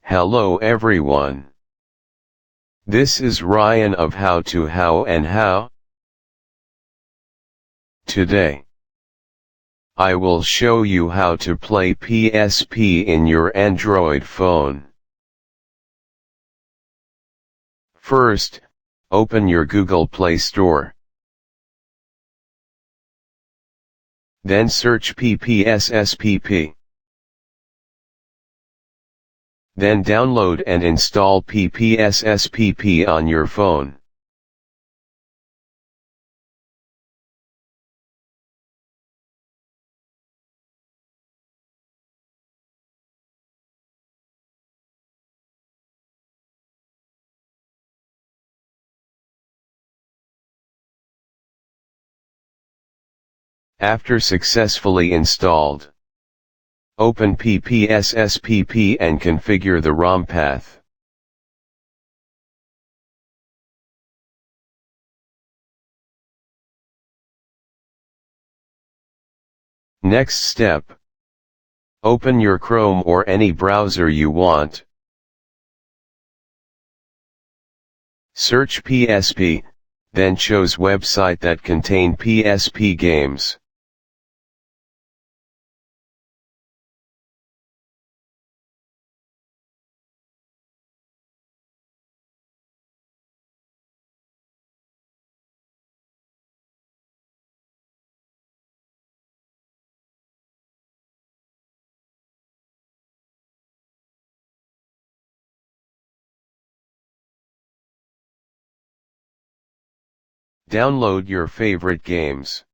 Hello everyone. This is Ryan of h2h&h. Today, I will show you how to play PSP in your Android phone. First, open your Google Play Store. Then search PPSSPP. Then download and install PPSSPP on your phone. After successfully installed, open PPSSPP and configure the ROM path. Next step. Open your Chrome or any browser you want. Search PSP, then choose website that contain PSP games. Download your favorite games.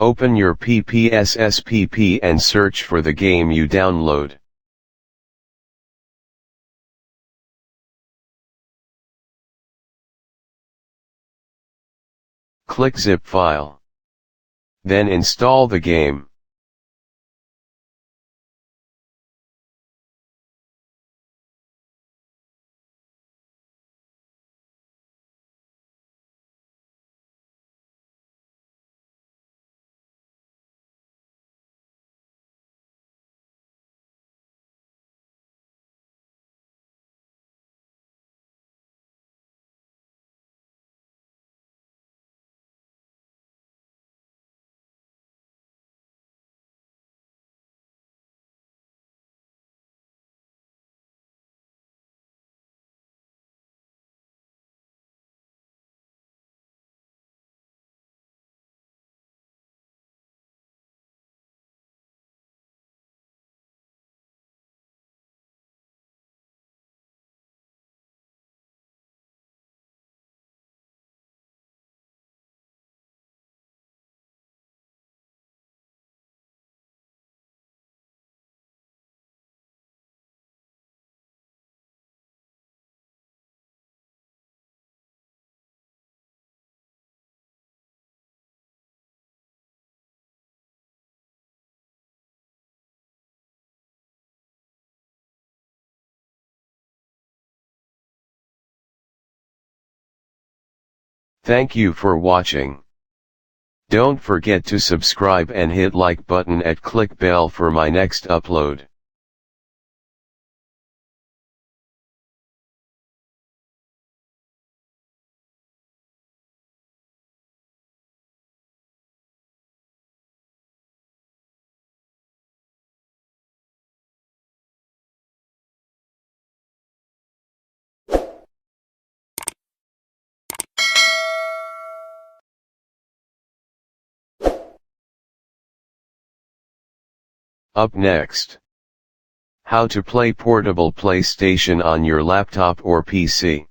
Open your PPSSPP and search for the game you download. Click Zip File. Then install the game. Thank you for watching. Don't forget to subscribe and hit like button and click bell for my next upload. Up next. How to play portable PlayStation on your laptop or PC.